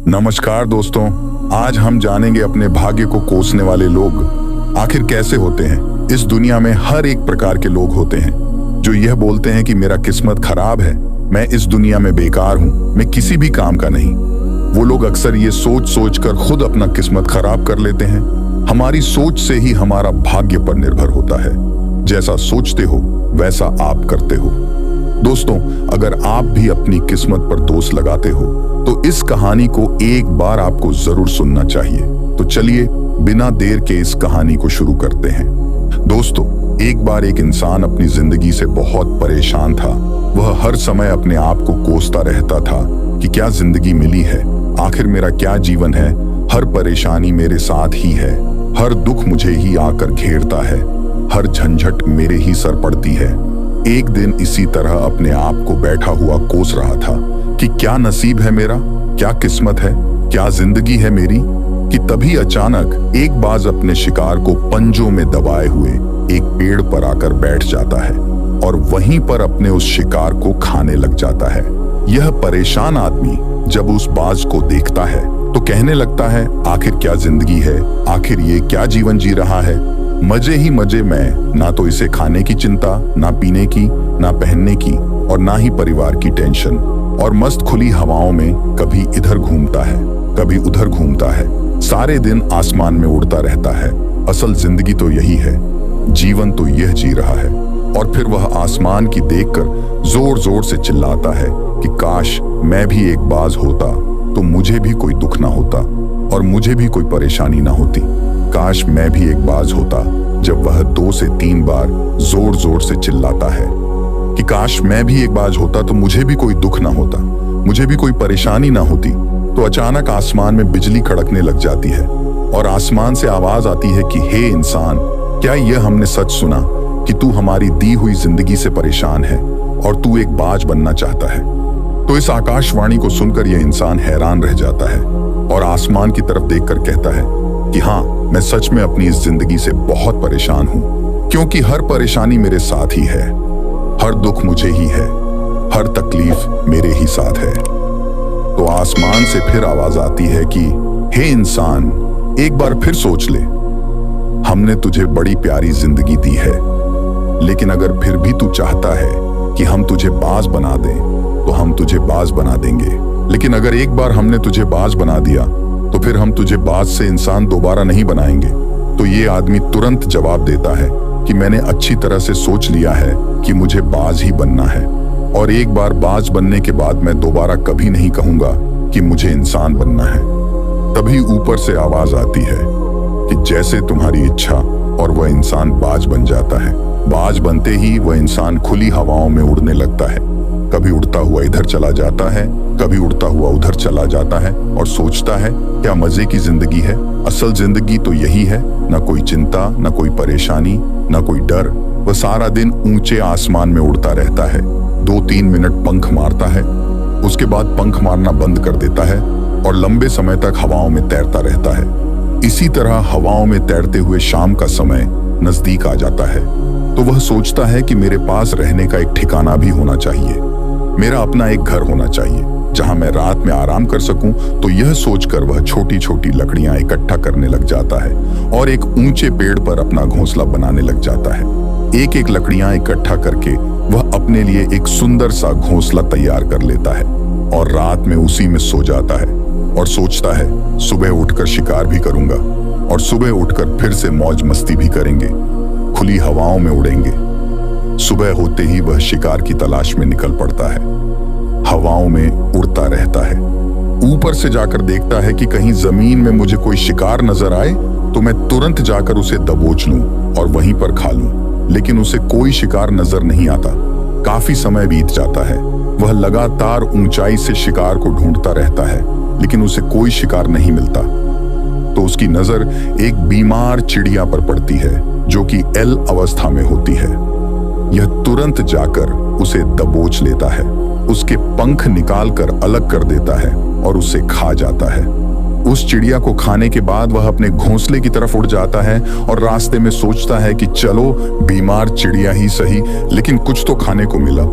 नमस्कार दोस्तों, आज हम जानेंगे अपने भाग्य को कोसने वाले लोग आखिर कैसे होते हैं। इस दुनिया में हर एक प्रकार के लोग होते हैं जो यह बोलते हैं कि मेरा किस्मत खराब है, मैं इस दुनिया में बेकार हूँ, मैं किसी भी काम का नहीं। वो लोग अक्सर ये सोच सोच कर खुद अपना किस्मत खराब कर लेते हैं। हमारी सोच से ही हमारा भाग्य पर निर्भर होता है। जैसा सोचते हो वैसा आप करते हो। दोस्तों, अगर आप भी अपनी किस्मत पर दोष लगाते हो तो इस कहानी को एक बार आपको जरूर सुनना चाहिए। तो चलिए बिना देर के इस कहानी को शुरू करते हैं। दोस्तों, एक बार एक इंसान अपनी जिंदगी से बहुत परेशान था। वह हर समय अपने आप को कोसता रहता था कि क्या जिंदगी मिली है, आखिर मेरा क्या जीवन है, हर परेशानी मेरे साथ ही है, हर दुख मुझे ही आकर घेरता है, हर झंझट मेरे ही सर पड़ती है। एक दिन इसी तरह अपने आप को बैठा हुआ कोस रहा था कि क्या नसीब है मेरा, क्या किस्मत है, क्या जिंदगी है मेरी, कि तभी अचानक एक बाज अपने शिकार को पंजों में दबाए हुए एक पेड़ पर आकर बैठ जाता है और वहीं पर अपने उस शिकार को खाने लग जाता है। यह परेशान आदमी जब उस बाज को देखता है तो कहने लगता है, आखिर क्या जिंदगी है, आखिर ये क्या जीवन जी रहा है, मजे ही मजे में, ना तो इसे खाने की चिंता, ना पीने की, ना पहनने की और ना ही परिवार की टेंशन, और मस्त खुली हवाओं में कभी इधर घूमता है कभी उधर घूमता है, सारे दिन आसमान में उड़ता रहता है। असल जिंदगी तो यही है, जीवन तो यह जी रहा है। और फिर वह आसमान की देखकर जोर जोर से चिल्लाता है कि काश मैं भी एक बाज होता तो मुझे भी कोई दुख ना होता और मुझे भी कोई परेशानी ना होती। काश मैं भी एक बाज होता। जब वह 2 से 3 बार जोर जोर से चिल्लाता है कि काश मैं भी एक बाज होता तो मुझे भी कोई दुख ना होता, मुझे भी कोई परेशानी ना होती, तो अचानक आसमान में बिजली कड़कने लग जाती है और आसमान से आवाज आती है कि हे इंसान, क्या यह हमने सच सुना कि तू हमारी दी हुई जिंदगी से परेशान है और तू एक बाज बनना चाहता है। तो इस आकाशवाणी को सुनकर यह इंसान हैरान रह जाता है और आसमान की तरफ देखकर कहता है कि हाँ, मैं सच में अपनी इस जिंदगी से बहुत परेशान हूँ, क्योंकि हर परेशानी मेरे साथ ही है, हर दुख मुझे ही है, हर तकलीफ मेरे ही साथ है। तो आसमान से फिर आवाज आती है कि हे इंसान, एक बार फिर सोच ले, हमने तुझे बड़ी प्यारी जिंदगी दी है, लेकिन अगर फिर भी तू चाहता है कि हम तुझे बाज बना दें तो हम तुझे बाज बना देंगे। लेकिन अगर एक बार हमने तुझे बाज बना दिया तो फिर हम तुझे बाज से इंसान दोबारा नहीं बनाएंगे। तो ये आदमी तुरंत जवाब देता है कि मैंने अच्छी तरह से सोच लिया है कि मुझे बाज ही बनना है, और एक बार बाज बनने के बाद मैं दोबारा कभी नहीं कहूंगा कि मुझे इंसान बनना है। तभी ऊपर से आवाज आती है कि जैसे तुम्हारी इच्छा, और वह इंसान बाज बन जाता है। बाज बनते ही वह इंसान खुली हवाओं में उड़ने लगता है। कभी उड़ता हुआ इधर चला जाता है, कभी उड़ता हुआ उधर चला जाता है और सोचता है क्या मजे की जिंदगी है। असल जिंदगी तो यही है, ना कोई चिंता, ना कोई परेशानी, ना कोई डर। वह सारा दिन ऊंचे आसमान में उड़ता रहता है, 2-3 मिनट पंख मारता है, उसके बाद पंख मारना बंद कर देता है और लंबे समय तक हवाओं में तैरता रहता है। इसी तरह हवाओं में तैरते हुए शाम का समय नजदीक आ जाता है तो वह सोचता है कि मेरे पास रहने का एक ठिकाना भी होना चाहिए, मेरा अपना एक घर होना चाहिए जहां मैं रात में आराम कर सकूं। तो यह सोचकर वह छोटी छोटी लकड़ियां इकट्ठा करने लग जाता है और एक ऊंचे पेड़ पर अपना घोंसला बनाने लग जाता है। एक एक लकड़ियां इकट्ठा करके वह अपने लिए एक सुंदर सा घोंसला तैयार कर लेता है और रात में उसी में सो जाता है और सोचता है सुबह उठकर शिकार भी करूंगा और सुबह उठकर फिर से मौज मस्ती भी करेंगे, खुली हवाओं में उड़ेंगे। सुबह होते ही वह शिकार की तलाश में निकल पड़ता है, हवाओं में उड़ता रहता है। ऊपर से जाकर देखता है कि कहीं जमीन में मुझे कोई शिकार नजर आए तो मैं तुरंत जाकर उसे दबोच लूं और वहीं पर खा लूं। लेकिन उसे कोई शिकार नजर नहीं आता। काफी समय बीत जाता है, वह लगातार ऊंचाई से शिकार को ढूंढता रहता है, लेकिन उसे कोई शिकार नहीं मिलता। तो उसकी नजर एक बीमार चिड़िया पर पड़ती है जो कि एल अवस्था में होती है। यह तुरंत जाकर उसे दबोच लेता है, उसके पंख निकालकर अलग कर देता है और उसे खा जाता है। उस चिड़िया को खाने के बाद वह अपने घोंसले की तरफ उड़ जाता है और रास्ते में सोचता है कि चलो बीमार चिड़िया ही सही, लेकिन कुछ तो खाने को मिला।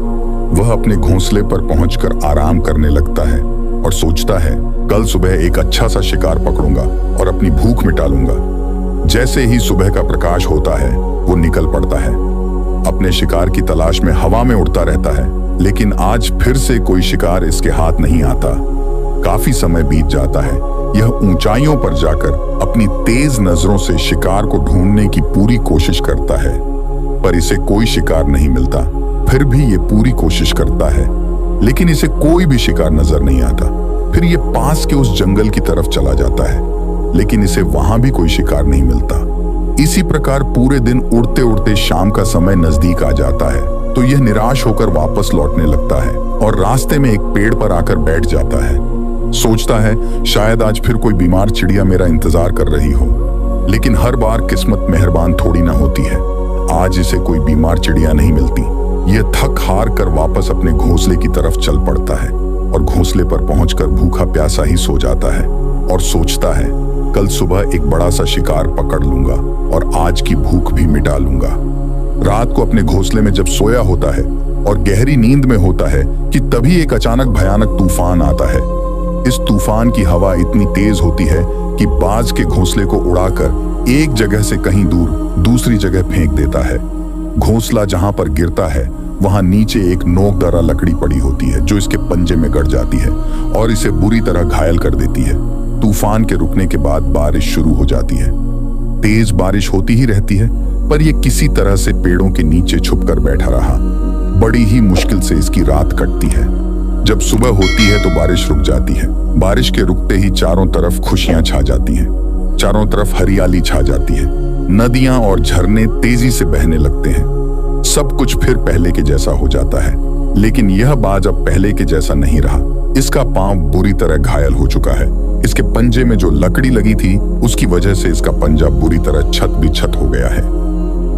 वह अपने घोंसले पर पहुंचकर आराम करने लगता है और और सोचता है कल सुबह एक अच्छा सा शिकार पकड़ूंगा और अपनी भूख मिटा लूंगा। जैसे ही सुबह का प्रकाश होता है वो निकल पड़ता है, अपने शिकार की तलाश में हवा में उड़ता रहता है। लेकिन आज फिर से कोई शिकार इसके हाथ नहीं आता। काफी समय बीत जाता है। यह ऊंचाइयों पर जाकर अपनी तेज नजरों से शिकार को ढूंढने की पूरी कोशिश करता है, पर इसे कोई शिकार नहीं मिलता। फिर भी ये पूरी कोशिश करता है, लेकिन इसे कोई भी शिकार नजर नहीं आता। फिर ये पास के उस जंगल की तरफ चला जाता है, लेकिन इसे वहां भी कोई शिकार नहीं मिलता। इसी प्रकार पूरे दिन उड़ते उड़ते शाम का समय नजदीक आ जाता है, तो यह निराश होकर वापस लौटने लगता है और रास्ते में एक पेड़ पर आकर बैठ जाता है। सोचता है शायद आज फिर कोई बीमार चिड़िया मेरा इंतजार कर रही हो, लेकिन हर बार किस्मत मेहरबान थोड़ी ना होती है। आज इसे कोई बीमार चिड़िया नहीं मिलती। यह थक हार कर वापस अपने घोंसले की तरफ चल पड़ता है और घोंसले पर पहुंचकर भूखा प्यासा ही सो जाता है और सोचता है कल सुबह एक बड़ा सा शिकार पकड़ लूंगा और आज की भूख भी मिटा लूंगा। रात को अपने घोंसले में जब सोया होता है और गहरी नींद में होता है कि तभी एक अचानक भयानक तूफान आता है। इस तूफान की हवा इतनी तेज होती है कि बाज के घोंसले को उड़ाकर एक जगह से कहीं दूर दूसरी जगह फेंक देता है। घोंसला जहां पर गिरता है वहां नीचे एक नोकदार लकड़ी पड़ी होती है जो इसके पंजे में गड़ जाती है और इसे बुरी तरह घायल कर देती है। तूफान के रुकने के बाद बारिश शुरू हो जाती है। तेज बारिश होती ही रहती है, पर यह किसी तरह से पेड़ों के नीचे छुपकर बैठा रहा। बड़ी ही मुश्किल से इसकी रात कटती है। जब सुबह होती है तो बारिश रुक जाती है। बारिश के रुकते ही चारों तरफ खुशियां छा जाती हैं। चारों तरफ हरियाली छा जाती है। नदियां और झरने तेजी से बहने लगते हैं। सब कुछ फिर पहले के जैसा हो जाता है, लेकिन यह बाज अब पहले के जैसा नहीं रहा। इसका पांव बुरी तरह घायल हो चुका है। इसके पंजे में जो लकड़ी लगी थी उसकी वजह से इसका पंजा बुरी तरह छत बिछत हो गया है।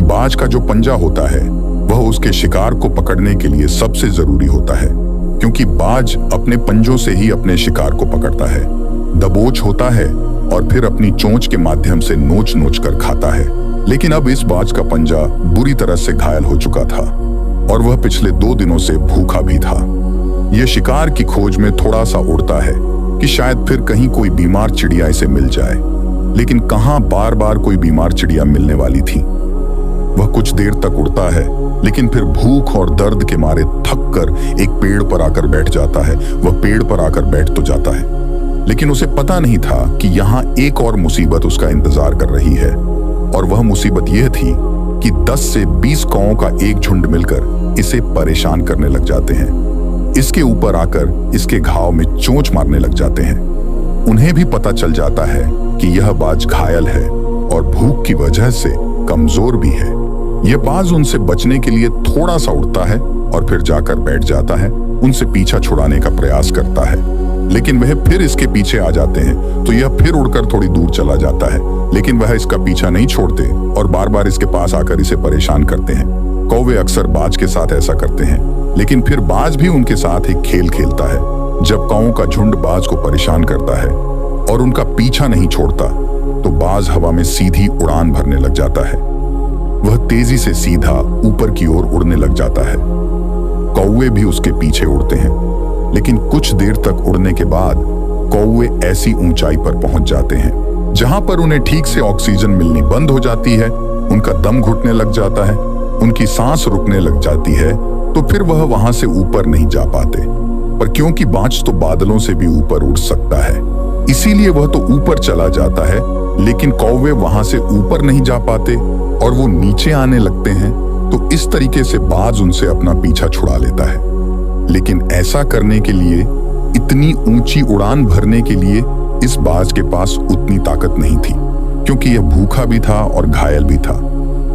बाज का जो पंजा होता है वह उसके शिकार को पकड़ने के लिए सबसे जरूरी होता है, क्योंकि बाज अपने पंजों से ही अपने शिकार को पकड़ता है, दबोच होता है और फिर अपनी चोंच के माध्यम से नोच नोच कर खाता है। लेकिन अब इस बाज का पंजा बुरी तरह से घायल हो चुका था और वह पिछले 2 दिनों से भूखा भी था। यह शिकार की खोज में थोड़ा सा उड़ता है कि शायद फिर कहीं कोई बीमार चिड़िया इसे मिल जाए, लेकिन कहां बार बार कोई बीमार चिड़िया मिलने वाली थी। वह कुछ देर तक उड़ता है, लेकिन फिर भूख और दर्द के मारे थक कर एक पेड़ पर आकर बैठ जाता है। वह पेड़ पर आकर बैठ तो जाता है, लेकिन उसे पता नहीं था कि यहाँ एक और मुसीबत उसका इंतजार कर रही है। और वह मुसीबत यह थी कि 10 से 20 कौओं का एक झुंड मिलकर इसे परेशान करने लग जाते हैं। इसके ऊपर आकर इसके घाव में चोंच मारने लग जाते हैं। उन्हें भी पता चल जाता है कि यह बाज घायल है और भूख की वजह से कमजोर भी है। यह बाज उनसे बचने के लिए थोड़ा सा उड़ता है और फिर जाकर बैठ जाता है। उनसे पीछा छुड़ाने का प्रयास करता है, लेकिन वह फिर इसके पीछे आ जाते हैं, तो यह फिर उड़कर थोड़ी दूर चला जाता है, लेकिन वह इसका पीछा नहीं छोड़ते और बार बार इसके पास आकर इसे परेशान करते हैं। कौवे अक्सर बाज के साथ ऐसा करते हैं, लेकिन फिर बाज भी उनके साथ एक खेल खेलता है। जब कौओं का झुंड बाज को परेशान करता है और उनका पीछा नहीं छोड़ता, तो बाज हवा में सीधी उड़ान भरने लग जाता है। वह तेजी से सीधा ऊपर की ओर उड़ने लग जाता है। कौवे भी उसके पीछे उड़ते हैं, लेकिन कुछ देर तक उड़ने के बाद कौवे ऐसी ऊंचाई पर पहुंच जाते हैं जहां पर उन्हें ठीक से ऑक्सीजन मिलनी बंद हो जाती है। उनका दम घुटने लग जाता है, उनकी सांस रुकने लग जाती है, तो फिर वह वहां से ऊपर नहीं जा पाते। पर क्योंकि बाज तो बादलों से भी ऊपर उड़ सकता है, इसीलिए वह तो ऊपर चला जाता है, लेकिन कौवे वहां से ऊपर नहीं जा पाते और वो नीचे आने लगते हैं। तो इस तरीके से बाज उनसे अपना पीछा छुड़ा लेता है। लेकिन ऐसा करने के लिए, इतनी ऊंची उड़ान भरने के लिए इस बाज के पास उतनी ताकत नहीं थी, क्योंकि यह भूखा भी था और घायल भी था।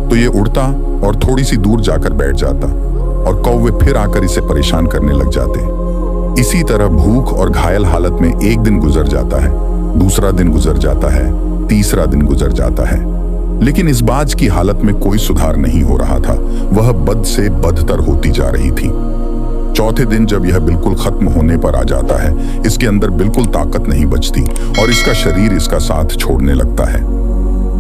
तो यह उड़ता और थोड़ी सी दूर जाकर बैठ जाता और कौवे फिर आकर इसे परेशान करने लग जाते। इसी तरह भूख और घायल हालत में एक दिन गुजर जाता है, दूसरा दिन गुजर जाता है, तीसरा दिन गुजर जाता है, लेकिन इस बाज की हालत में कोई सुधार नहीं हो रहा था। वह बद से बदतर होती जा रही थी। चौथे दिन जब यह बिल्कुल खत्म होने पर आ जाता है, इसके अंदर बिल्कुल ताकत नहीं बचती और इसका शरीर इसका साथ छोड़ने लगता है।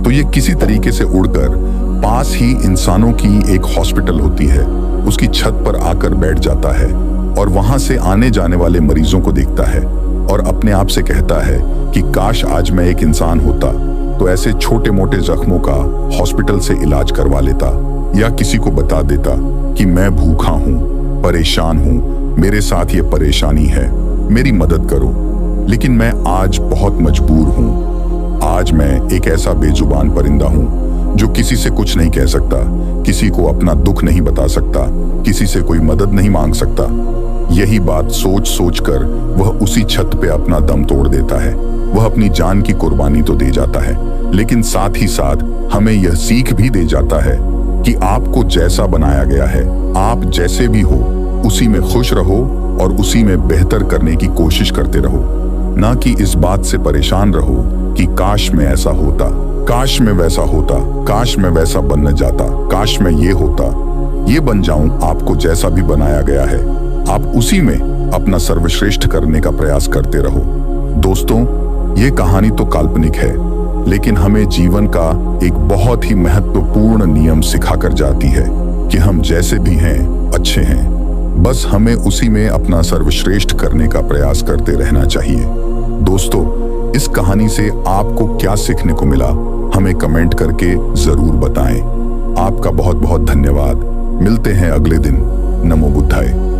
तो ये किसी तरीके से उड़कर पास ही इंसानों की एक हॉस्पिटल होती है, उसकी छत पर आकर बैठ जाता है और वहां से आने जाने वाले मरीजों को देखता है। और अपने आप से कहता है कि काश आज मैं एक इंसान होता तो ऐसे छोटे मोटे जख्मों का हॉस्पिटल से इलाज करवा लेता, या किसी को बता देता कि मैं भूखा हूँ, परेशान हूँ, मेरे साथ ये परेशानी है, मेरी मदद करो। लेकिन मैं आज बहुत मजबूर हूँ। आज मैं एक ऐसा बेजुबान परिंदा हूँ जो किसी से कुछ नहीं कह सकता, किसी को अपना दुख नहीं बता सकता, किसी से कोई मदद नहीं मांग सकता। यही बात सोच सोच कर वह उसी छत पे अपना दम तोड़ देता है। वह अपनी जान की कुर्बानी तो दे जाता है, लेकिन साथ ही साथ हमें यह सीख भी दे जाता है कि आपको जैसा बनाया गया है, आप जैसे भी हो, उसी में खुश रहो और उसी में बेहतर करने की कोशिश करते रहो। ना कि इस बात से परेशान रहो कि काश मैं ऐसा होता, काश मैं वैसा होता, काश मैं वैसा बन न जाता, काश मैं ये होता, ये बन जाऊं। आपको जैसा भी बनाया गया है, आप उसी में अपना सर्वश्रेष्ठ करने का प्रयास करते रहो। दोस्तों, ये कहानी तो काल्पनिक है, लेकिन हमें जीवन का एक बहुत ही महत्वपूर्ण नियम सिखाकर जाती है कि हम जैसे भी हैं अच्छे हैं, बस हमें उसी में अपना सर्वश्रेष्ठ करने का प्रयास करते रहना चाहिए। दोस्तों, इस कहानी से आपको क्या सीखने को मिला, हमें कमेंट करके जरूर बताएं। आपका बहुत बहुत धन्यवाद। मिलते हैं अगले दिन। नमो बुद्धाय।